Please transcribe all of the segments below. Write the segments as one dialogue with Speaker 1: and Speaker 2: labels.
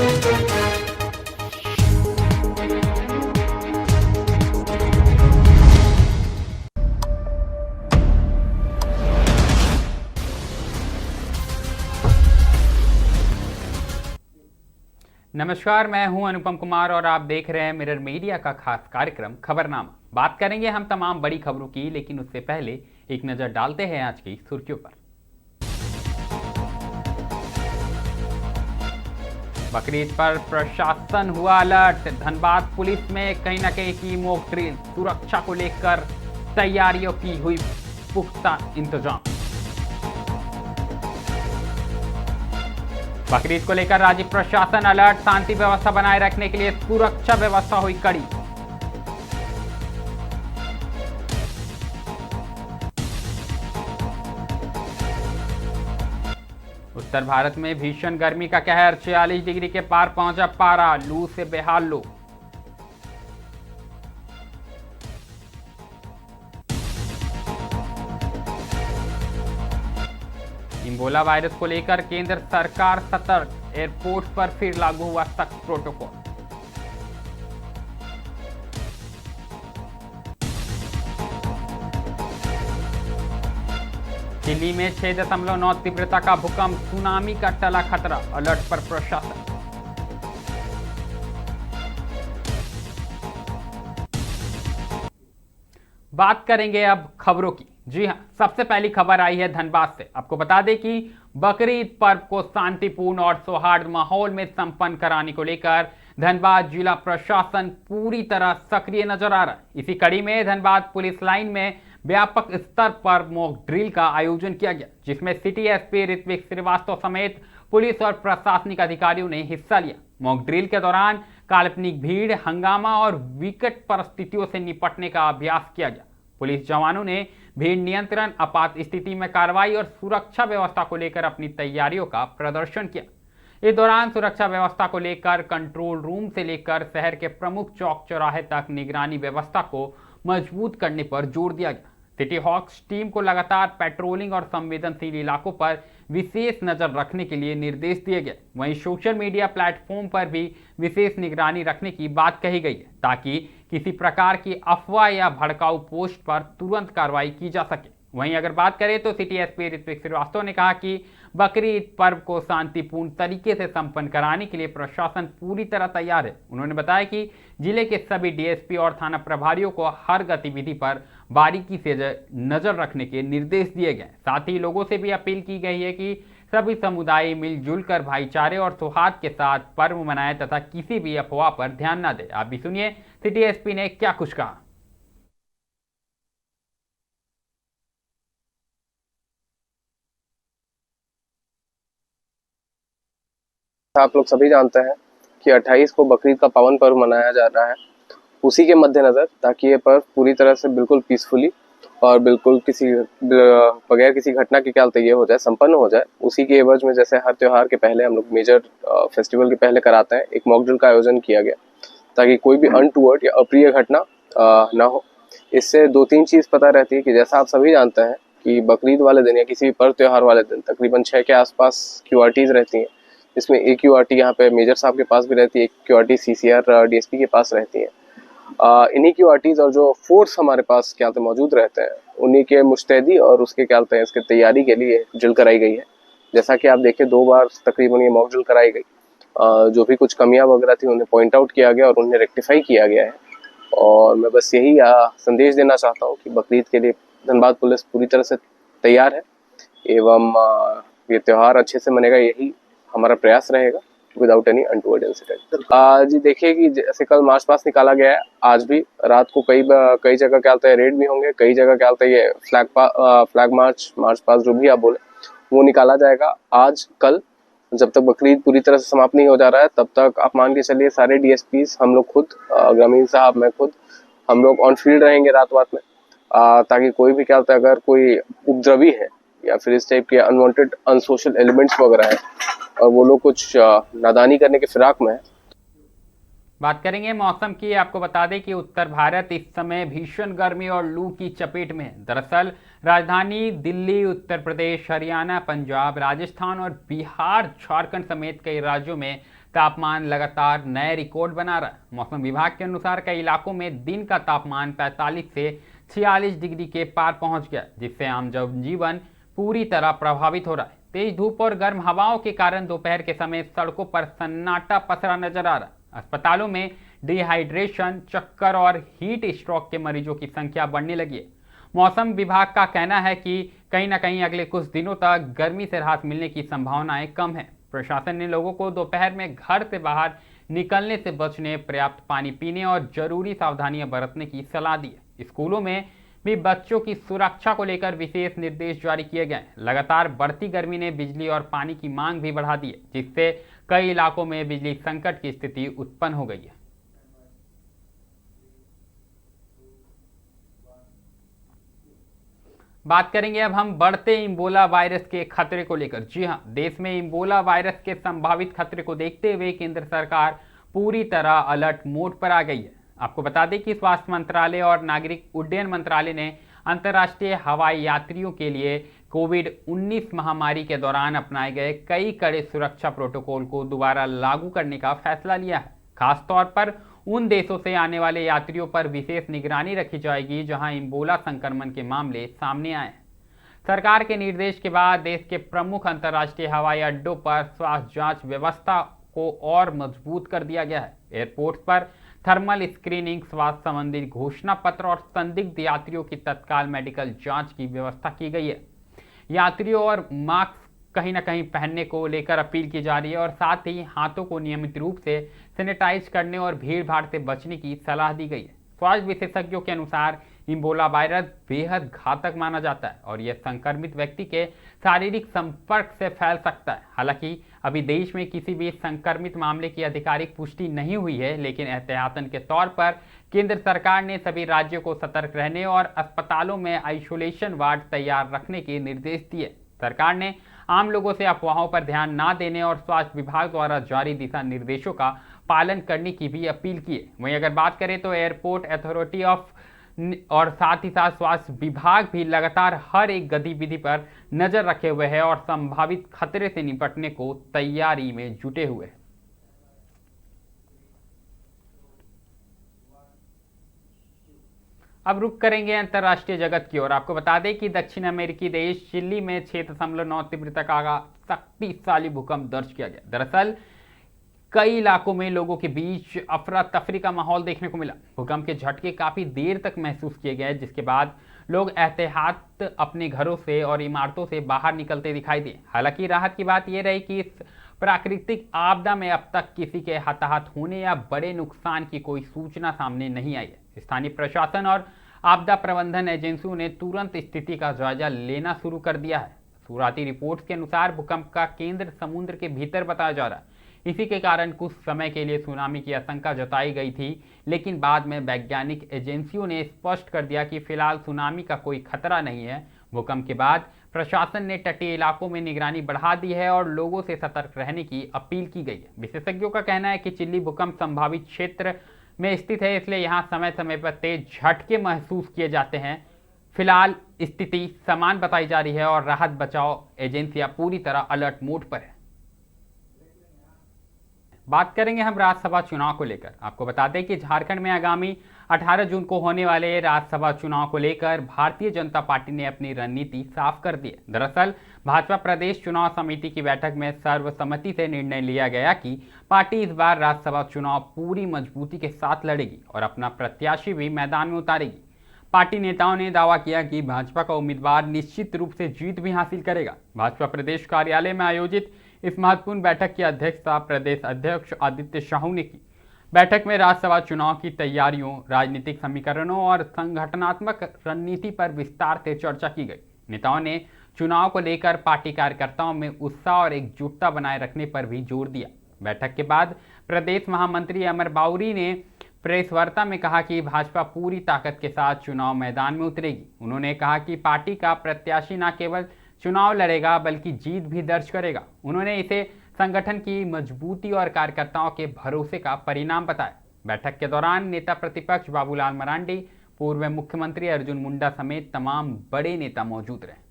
Speaker 1: नमस्कार, मैं हूं अनुपम कुमार और आप देख रहे हैं मिरर मीडिया का खास कार्यक्रम खबरनामा। बात करेंगे हम तमाम बड़ी खबरों की, लेकिन उससे पहले एक नजर डालते हैं आज की सुर्खियों पर। बकरीद पर प्रशासन हुआ अलर्ट। धनबाद पुलिस में कहीं न कहीं की मॉक ड्रिल। सुरक्षा को लेकर तैयारियों की हुई पुख्ता इंतजाम। बकरीद को लेकर राज्य प्रशासन अलर्ट। शांति व्यवस्था बनाए रखने के लिए सुरक्षा व्यवस्था हुई कड़ी। उत्तर भारत में भीषण गर्मी का कहर। 46 डिग्री के पार पहुंचा पारा। लू से बेहाल लोग। इबोला वायरस को लेकर केंद्र सरकार सतर्क। एयरपोर्ट पर फिर लागू हुआ सख्त प्रोटोकॉल। दिल्ली में 6.9 तीव्रता का भूकंप। सुनामी का टला खतरा। अलर्ट पर प्रशासन। बात करेंगे अब खबरों की। जी हां, सबसे पहली खबर आई है धनबाद से। आपको बता दें कि बकरीद पर्व को शांतिपूर्ण और सौहार्द माहौल में संपन्न कराने को लेकर धनबाद जिला प्रशासन पूरी तरह सक्रिय नजर आ रहा है। इसी कड़ी में धनबाद पुलिस लाइन में व्यापक स्तर पर मॉक ड्रिल का आयोजन किया गया, जिसमें सिटी एसपी ऋत्विक श्रीवास्तव समेत पुलिस और प्रशासनिक अधिकारियों ने हिस्सा लिया। मॉक ड्रिल के दौरान काल्पनिक भीड़, हंगामा और विकट परिस्थितियों से निपटने का अभ्यास किया गया। पुलिस जवानों ने भीड़ नियंत्रण, आपात स्थिति में कार्रवाई और सुरक्षा व्यवस्था को लेकर अपनी तैयारियों का प्रदर्शन किया। इस दौरान सुरक्षा व्यवस्था को लेकर कंट्रोल रूम से लेकर शहर के प्रमुख चौक चौराहे तक निगरानी व्यवस्था को मजबूत करने पर जोर दिया गया। सिटी हॉक्स टीम को लगातार पेट्रोलिंग और संवेदनशील इलाकों पर विशेष नजर रखने के लिए निर्देश दिए गए। वहीं सोशल मीडिया प्लेटफॉर्म पर भी विशेष निगरानी रखने की बात कही गई है, ताकि किसी प्रकार की अफवाह या भड़काऊ पोस्ट पर तुरंत कार्रवाई की जा सके। वहीं अगर बात करें तो सिटी एसपी ऋत्विक श्रीवास्तव ने कहा कि बकरीद पर्व को शांतिपूर्ण तरीके से संपन्न कराने के लिए प्रशासन पूरी तरह तैयार है। उन्होंने बताया कि जिले के सभी डीएसपी और थाना प्रभारियों को हर गतिविधि पर बारीकी से नजर रखने के निर्देश दिए गए। साथ ही लोगों से भी अपील की गई है कि सभी समुदाय मिलजुल कर भाईचारे और सौहार्द के साथ पर्व मनाएं तथा किसी भी अफवाह पर ध्यान न दें। आप भी सुनिए सिटी एसपी ने क्या कुछ कहा।
Speaker 2: आप लोग सभी जानते हैं कि 28 को बकरीद का पावन पर्व मनाया जा रहा है। उसी के मद्देनजर, ताकि ये पर्व पूरी तरह से बिल्कुल पीसफुली और बिल्कुल बगैर किसी घटना के ये हो जाए, संपन्न हो जाए, उसी के एवज में जैसे हर त्योहार के पहले हम लोग मेजर फेस्टिवल के पहले कराते हैं, एक मॉक ड्रिल का आयोजन किया गया, ताकि कोई भी अनटूवर्ड या अप्रिय घटना ना हो। इससे 2-3 चीज पता रहती है कि जैसा आप सभी जानते हैं कि बकरीद वाले दिन या किसी भी पर्व त्योहार वाले दिन तकरीबन 6 के आसपास QRTs रहती हैं। इसमें एक QRT यहाँ पे मेजर साहब के पास भी रहती है, एक QRT CCR DSP के पास रहती है। इन्हीं QRTs और जो फोर्स हमारे पास मौजूद रहते हैं, उन्हीं के मुस्तैदी और उसके इसके तैयारी के लिए ड्रिल कराई गई है। जैसा कि आप देखिए 2 बार तकरीबन ये मॉक ड्रिल कराई गई। जो भी कुछ कमियां वगैरह थी उन्हें पॉइंट आउट किया गया और उन्हें रेक्टिफाई किया गया है। और मैं बस यही संदेश देना चाहता हूँ कि बकरीद के लिए धनबाद पुलिस पूरी तरह से तैयार है एवं ये त्यौहार अच्छे से मनेगा, यही हमारा प्रयास रहेगा विदाउट एनी अनटूवर्ड इंसिडेंट। जी देखिए कि जैसे कल मार्च पास्ट निकाला गया है, आज भी रात को कई जगह रेड भी होंगे, कई जगह ये फ्लैग मार्च पास्ट जो भी आप बोले वो निकाला जाएगा। आज कल जब तक बकरीद पूरी तरह से समाप्त नहीं हो जा रहा है, तब तक आप मान के चलिए सारे DSPs, हम लोग खुद, ग्रामीण साहब, मैं खुद, हम लोग ऑन फील्ड रहेंगे रात में, ताकि कोई भी अगर कोई उपद्रवी है या फिर इस टाइप के अनवांटेड अनसोशल एलिमेंट्स वगैरह है और वो लोग कुछ नादानी करने के फिराक में है।
Speaker 1: बात करेंगे मौसम की। आपको बता दें कि उत्तर भारत इस समय भीषण गर्मी और लू की चपेट में है। दरअसल राजधानी दिल्ली, उत्तर प्रदेश, हरियाणा, पंजाब, राजस्थान और बिहार, झारखंड समेत कई राज्यों में तापमान लगातार नए रिकॉर्ड बना रहा है। मौसम विभाग के अनुसार कई इलाकों में दिन का तापमान 45 से 46 डिग्री के पार पहुंच गया, जिससे आम जनजीवन पूरी तरह प्रभावित हो रहा है। तेज धूप और गर्म हवाओं के कारण दोपहर के समय सड़कों पर सन्नाटा पसरा नजर आ रहा है। अस्पतालों में डिहाइड्रेशन, चक्कर और हीट स्ट्रोक के मरीजों की संख्या बढ़ने लगी है। मौसम विभाग का कहना है कि कहीं ना कहीं अगले कुछ दिनों तक गर्मी से राहत मिलने की संभावनाएं कम है। प्रशासन ने लोगों को दोपहर में घर से बाहर निकलने से बचने, पर्याप्त पानी पीने और जरूरी सावधानियां बरतने की सलाह दी है। स्कूलों में भी बच्चों की सुरक्षा को लेकर विशेष निर्देश जारी किए गए हैं। लगातार बढ़ती गर्मी ने बिजली और पानी की मांग भी बढ़ा दी है, जिससे कई इलाकों में बिजली संकट की स्थिति उत्पन्न हो गई है। बात करेंगे अब हम बढ़ते इबोला वायरस के खतरे को लेकर। जी हां, देश में इबोला वायरस के संभावित खतरे को देखते हुए केंद्र सरकार पूरी तरह अलर्ट मोड पर आ गई है। आपको बता दें कि स्वास्थ्य मंत्रालय और नागरिक उड्डयन मंत्रालय ने अंतर्राष्ट्रीय हवाई यात्रियों के लिए कोविड-19 महामारी के दौरान अपनाए गए कई कड़े सुरक्षा प्रोटोकॉल को दोबारा लागू करने का फैसला लिया है। खासतौर पर उन देशों से आने वाले यात्रियों पर विशेष निगरानी रखी जाएगी जहां इबोला संक्रमण के मामले सामने आए। सरकार के निर्देश के बाद देश के प्रमुख अंतर्राष्ट्रीय हवाई अड्डों पर स्वास्थ्य जांच व्यवस्था को और मजबूत कर दिया गया है। एयरपोर्ट पर थर्मल स्क्रीनिंग, स्वास्थ्य संबंधी घोषणा पत्र और संदिग्ध यात्रियों की तत्काल मेडिकल जांच की व्यवस्था की गई है। यात्रियों और मास्क कहीं ना कहीं पहनने को लेकर अपील की जा रही है और साथ ही हाथों को नियमित रूप से सैनिटाइज करने और भीड़ भाड़ से बचने की सलाह दी गई है। स्वास्थ्य विशेषज्ञों के अनुसार इबोला वायरस बेहद घातक माना जाता है और यह संक्रमित व्यक्ति के शारीरिक संपर्क से फैल सकता है। हालांकि अभी देश में किसी भी संक्रमित मामले की आधिकारिक पुष्टि नहीं हुई है, लेकिन एहतियातन के तौर पर केंद्र सरकार ने सभी राज्यों को सतर्क रहने और अस्पतालों में आइसोलेशन वार्ड तैयार रखने के निर्देश दिए। सरकार ने आम लोगों से अफवाहों पर ध्यान न देने और स्वास्थ्य विभाग द्वारा जारी दिशा निर्देशों का पालन करने की भी अपील की है। वहीं अगर बात करें तो एयरपोर्ट अथॉरिटी ऑफ और साथ ही साथ स्वास्थ्य विभाग भी लगातार हर एक गतिविधि पर नजर रखे हुए है और संभावित खतरे से निपटने को तैयारी में जुटे हुए हैं। अब रुक करेंगे अंतर्राष्ट्रीय जगत की ओर। आपको बता दें कि दक्षिण अमेरिकी देश चिली में 6.9 तीव्रता का शक्तिशाली भूकंप दर्ज किया गया। दरअसल कई इलाकों में लोगों के बीच अफरा तफरी का माहौल देखने को मिला। भूकंप के झटके काफी देर तक महसूस किए गए, जिसके बाद लोग एहतियात अपने घरों से और इमारतों से बाहर निकलते दिखाई दिए। हालांकि राहत की बात यह रही कि इस प्राकृतिक आपदा में अब तक किसी के हताहत होने या बड़े नुकसान की कोई सूचना सामने नहीं आई है। स्थानीय प्रशासन और आपदा प्रबंधन एजेंसियों ने तुरंत स्थिति का जायजा लेना शुरू कर दिया है। शुरुआती रिपोर्ट्स के अनुसार भूकंप का केंद्र समुद्र के भीतर बताया जा रहा है। इसी के कारण कुछ समय के लिए सुनामी की आशंका जताई गई थी, लेकिन बाद में वैज्ञानिक एजेंसियों ने स्पष्ट कर दिया कि फिलहाल सुनामी का कोई खतरा नहीं है। भूकंप के बाद प्रशासन ने तटीय इलाकों में निगरानी बढ़ा दी है और लोगों से सतर्क रहने की अपील की गई है। विशेषज्ञों का कहना है कि चिली भूकंप संभावित क्षेत्र में स्थित है, इसलिए यहाँ समय समय पर तेज झटके महसूस किए जाते हैं। फिलहाल स्थिति समान बताई जा रही है और राहत बचाव एजेंसियां पूरी तरह अलर्ट मोड पर है। बात करेंगे हम राज्यसभा चुनाव को लेकर। आपको बता दें कि झारखंड में आगामी 18 जून को होने वाले राज्यसभा चुनाव को लेकर भारतीय जनता पार्टी ने अपनी रणनीति साफ कर दी है। दरअसल भाजपा प्रदेश चुनाव समिति की बैठक में सर्वसम्मति से निर्णय लिया गया कि पार्टी इस बार राज्यसभा चुनाव पूरी मजबूती के साथ लड़ेगी और अपना प्रत्याशी भी मैदान में उतारेगी। पार्टी नेताओं ने दावा किया कि भाजपा का उम्मीदवार निश्चित रूप से जीत भी हासिल करेगा। भाजपा प्रदेश कार्यालय में आयोजित इस महत्वपूर्ण बैठक की अध्यक्षता प्रदेश अध्यक्ष आदित्य साहू ने की। बैठक में राज्यसभा चुनाव की तैयारियों, राजनीतिक समीकरणों और संगठनात्मक रणनीति पर विस्तार से चर्चा की गई। नेताओं ने चुनाव को लेकर पार्टी कार्यकर्ताओं में उत्साह और एकजुटता बनाए रखने पर भी जोर दिया। बैठक के बाद प्रदेश महामंत्री अमर बाउरी ने प्रेस वार्ता में कहा कि भाजपा पूरी ताकत के साथ चुनाव मैदान में उतरेगी। उन्होंने कहा कि पार्टी का प्रत्याशी न केवल चुनाव लड़ेगा बल्कि जीत भी दर्ज करेगा। उन्होंने इसे संगठन की मजबूती और कार्यकर्ताओं के भरोसे का परिणाम बताया। बैठक के दौरान नेता प्रतिपक्ष बाबूलाल मरांडी, पूर्व मुख्यमंत्री अर्जुन मुंडा समेत तमाम बड़े नेता मौजूद रहे।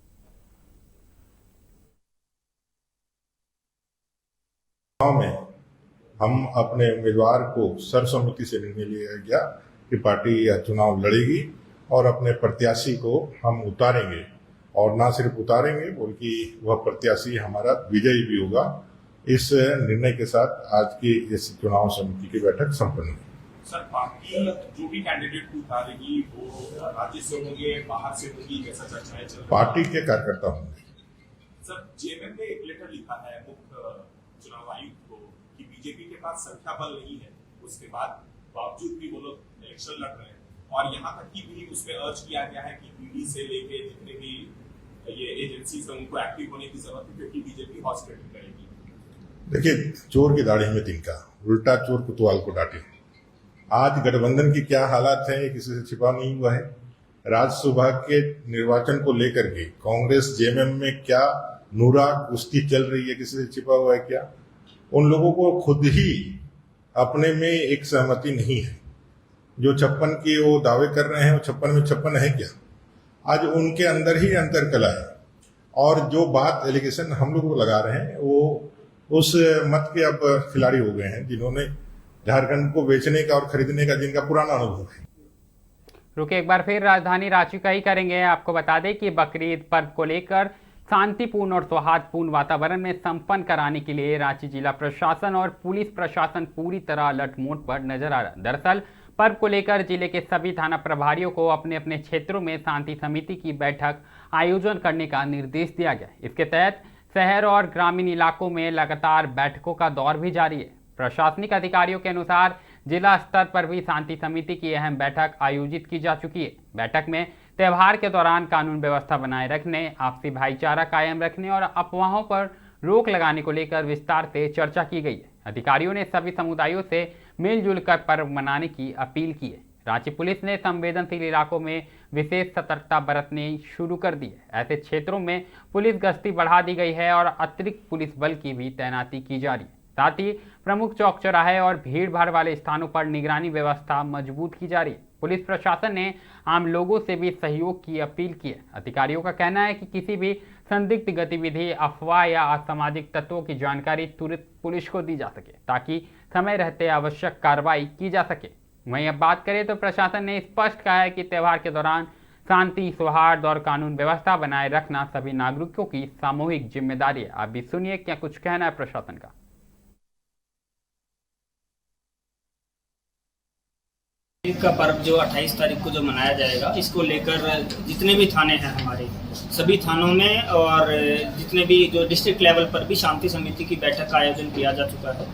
Speaker 3: में हम अपने उम्मीदवार को सर्वसम्मति से निर्णय लिया गया कि पार्टी यह चुनाव लड़ेगी और अपने प्रत्याशी को हम उतारेंगे, और ना सिर्फ उतारेंगे बल्कि वह प्रत्याशी हमारा विजयी भी होगा। इस निर्णय के साथ आज की इस चुनाव समिति की बैठक संपन्न हुई।
Speaker 4: सर, पार्टी जो भी कैंडिडेट को उतारेगी वो राज्य से होंगे, बाहर से होंगी, कैसा चर्चाएं चल रही है?
Speaker 3: पार्टी के कार्यकर्ता होंगे।
Speaker 4: सर, जेएमएम ने एक लेटर लिखा है मुख्य चुनाव आयुक्त को कि बीजेपी के पास संख्या बल नहीं है, उसके बावजूद भी वो लोग इलेक्शन लड़ रहे हैं, और यहाँ तक कि भी उसमें अर्ज किया गया है कि पीडी से लेके जितने भी ये एजेंसीज हैं उनको एक्टिव होने की जरूरत है, क्योंकि बीजेपी हॉस्पिटल करेगी।
Speaker 3: देखिए, चोर की दाढ़ी में तिनका, उल्टा चोर कोतवाल को डांटे। आज गठबंधन की क्या हालात है ये किसी से छिपा नहीं हुआ है। राज्यसभा के निर्वाचन को लेकर के कांग्रेस जेएमएम में क्या नूरा कुश्ती चल रही है, किसी से छिपा हुआ है क्या? उन लोगों को खुद ही अपने में एक सहमति नहीं है। जो 56 की वो दावे कर रहे हैं वो 56 में 56 है क्या? आज उनके अंदर ही अंतर कला है, और जो बात एलिगेशन हम लोग लगा रहे हैं वो उस मत के अब खिलाड़ी हो गए हैं जिन्होंने झारखंड को बेचने का और खरीदने का जिनका पुराना अनुभव है।
Speaker 1: रुके एक बार फिर राजधानी रांची का ही करेंगे। आपको बता दें कि बकरीद पर्व को लेकर शांतिपूर्ण और सौहार्दपूर्ण वातावरण में संपन्न कराने के लिए रांची जिला प्रशासन और पुलिस प्रशासन पूरी तरह अलर्ट मोड पर नजर आ रहा है। दरअसल पर्व को लेकर जिले के सभी थाना प्रभारियों को अपने अपने क्षेत्रों में शांति समिति की बैठक आयोजन करने का निर्देश दिया गया। इसके तहत शहर और ग्रामीण इलाकों में लगातार बैठकों का दौर भी जारी है। प्रशासनिक अधिकारियों के अनुसार जिला स्तर पर भी शांति समिति की अहम बैठक आयोजित की जा चुकी है। बैठक में त्यौहार के दौरान कानून व्यवस्था बनाए रखने, आपसी भाईचारा कायम रखने और अफवाहों पर रोक लगाने को लेकर विस्तार से चर्चा की गई है। अधिकारियों ने सभी समुदायों से मिलजुल कर पर्व मनाने की अपील की है। रांची पुलिस ने संवेदनशील इलाकों में विशेष सतर्कता बरतनी शुरू कर दी है। ऐसे क्षेत्रों में पुलिस गश्ती बढ़ा दी गई है और अतिरिक्त पुलिस बल की भी तैनाती की जा रही है। साथ ही प्रमुख चौक चौराहे और भीड़ भाड़ वाले स्थानों पर निगरानी व्यवस्था मजबूत की जा रही है। पुलिस प्रशासन ने आम लोगों से भी सहयोग की अपील की है। अधिकारियों का कहना है कि किसी भी संदिग्ध गतिविधि, अफवाह या असामाजिक तत्वों की जानकारी तुरंत पुलिस को दी जा सके, ताकि समय रहते आवश्यक कार्रवाई की जा सके। वहीं अब बात करें तो प्रशासन ने स्पष्ट कहा है कि त्यौहार के दौरान शांति, सौहार्द और कानून व्यवस्था बनाए रखना सभी नागरिकों की सामूहिक जिम्मेदारी है। आप भी सुनिए क्या कुछ कहना है प्रशासन का।
Speaker 5: ईद का पर्व जो 28 तारीख को जो मनाया जाएगा, इसको लेकर जितने भी थाने हैं हमारे, सभी थानों में और जितने भी जो डिस्ट्रिक्ट लेवल पर भी शांति समिति की बैठक का आयोजन किया जा चुका है।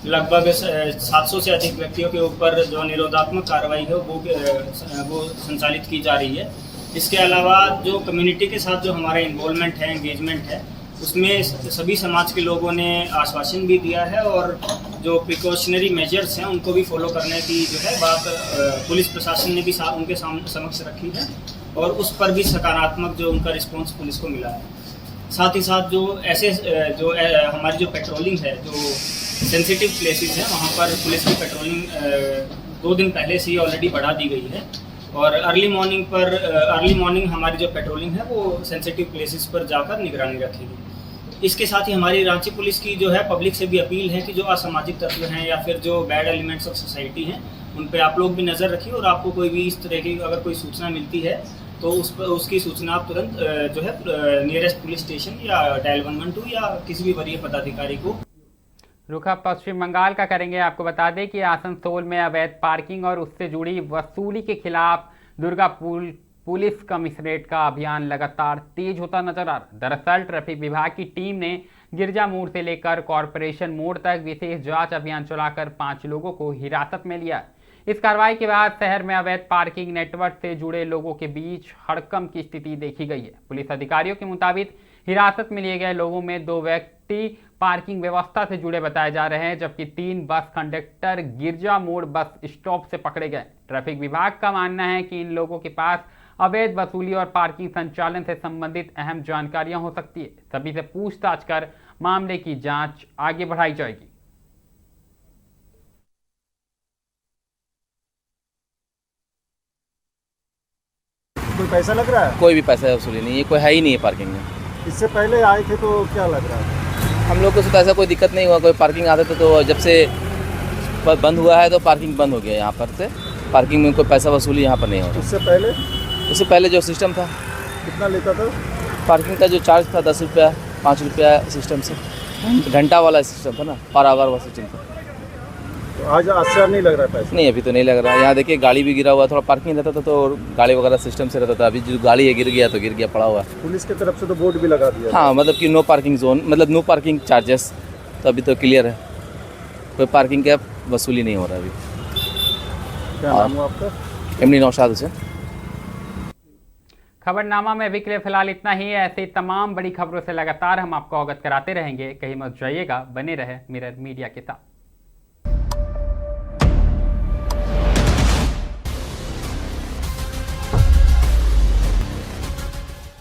Speaker 5: लगभग 700 से अधिक व्यक्तियों के ऊपर जो निरोधात्मक कार्रवाई है वो संचालित की जा रही है। इसके अलावा जो कम्युनिटी के साथ जो हमारा इन्वॉल्वमेंट है, एंगेजमेंट है, उसमें सभी समाज के लोगों ने आश्वासन भी दिया है और जो प्रिकॉशनरी मेजर्स हैं उनको भी फॉलो करने की जो है बात पुलिस प्रशासन ने भी उनके समक्ष रखी है और उस पर भी सकारात्मक जो उनका रिस्पांस पुलिस को मिला है। साथ ही साथ जो ऐसे जो हमारी जो पेट्रोलिंग है, जो सेंसिटिव प्लेसेस हैं, वहाँ पर पुलिस की पेट्रोलिंग 2 दिन पहले से ही ऑलरेडी बढ़ा दी गई है और अर्ली मॉर्निंग हमारी जो पेट्रोलिंग है वो सेंसिटिव प्लेसेस पर जाकर निगरानी रखेगी। इसके साथ ही हमारी रांची पुलिस की जो है पब्लिक से भी अपील है कि जो असामाजिक तत्व हैं या फिर जो बैड एलिमेंट्स ऑफ सोसाइटी हैं उन पे आप लोग भी नज़र रखिए और आपको कोई भी इस तरह की अगर कोई सूचना मिलती है तो उसकी सूचना आप तुरंत जो है नियरेस्ट पुलिस स्टेशन या डायल 112 या किसी भी वरीय पदाधिकारी को।
Speaker 1: रुखा पश्चिम बंगाल का करेंगे। आपको बता दें कि आसनसोल में अवैध पार्किंग और उससे जुड़ी वसूली के खिलाफ दुर्गापुर पुलिस कमिश्नरेट का अभियान लगातार तेज होता नजर आ रहा है। दरअसल ट्रैफिक विभाग की टीम ने गिरजा मोड़ से लेकर कॉरपोरेशन मोड़ तक विशेष जांच अभियान चलाकर 5 लोगों को हिरासत में लिया। इस कार्रवाई के बाद शहर में अवैध पार्किंग नेटवर्क से जुड़े लोगों के बीच हड़कंप की स्थिति देखी गई है। पुलिस अधिकारियों के मुताबिक हिरासत में लिए गए लोगों में 2 व्यक्ति पार्किंग व्यवस्था से जुड़े बताए जा रहे हैं, जबकि 3 बस कंडक्टर गिरजा मोड़ बस स्टॉप से पकड़े गए। ट्रैफिक विभाग का मानना है कि इन लोगों के पास अवैध वसूली और पार्किंग संचालन से संबंधित अहम जानकारियां हो सकती है। सभी से पूछताछ कर मामले की जांच आगे बढ़ाई जाएगी।
Speaker 6: कोई पैसा लग रहा है?
Speaker 7: कोई भी पैसा वसूली नहीं है, कोई है ही नहीं है पार्किंग में।
Speaker 6: इससे पहले आए थे तो क्या लग रहा है?
Speaker 7: हम लोग को तो ऐसा कोई दिक्कत नहीं हुआ, कोई पार्किंग आते थे तो जब से बंद हुआ है तो पार्किंग बंद हो गया यहाँ पर से। पार्किंग में कोई पैसा वसूली यहाँ पर नहीं हो रहा। उससे पहले जो सिस्टम था,
Speaker 6: कितना लेता था?
Speaker 7: पार्किंग का जो चार्ज था 10 रुपया 5 रुपया सिस्टम से, घंटा वाला सिस्टम था ना, पर आवर वाला सिस्टम था।
Speaker 6: तो आज असर नहीं लग रहा है पैसा?
Speaker 7: नहीं, अभी तो नहीं लग रहा है। यहाँ देखिए गाड़ी भी गिरा हुआ, थोड़ा पार्किंग रहता था तो गाड़ी वगैरह सिस्टम से रहता था। अभी जो गाड़ी है गिर गया तो गिर गया, पड़ा हुआ है।
Speaker 6: पुलिस की तरफ से तो बोर्ड भी लगा दिया।
Speaker 7: हाँ, मतलब कि नो पार्किंग जोन, मतलब नो पार्किंग चार्जेस, तो अभी तो क्लियर है, कोई पार्किंग का वसूली नहीं हो रहा अभी।
Speaker 6: क्या नाम हुआ आपका?
Speaker 7: एमडी नौशाद हुसैन।
Speaker 1: खबरनामा में अभी के लिए फिलहाल इतना ही है। ऐसे तमाम बड़ी खबरों से लगातार हम आपको अवगत कराते रहेंगे। कहीं मत जाइएगा, बने रहे मिरर मीडिया के साथ।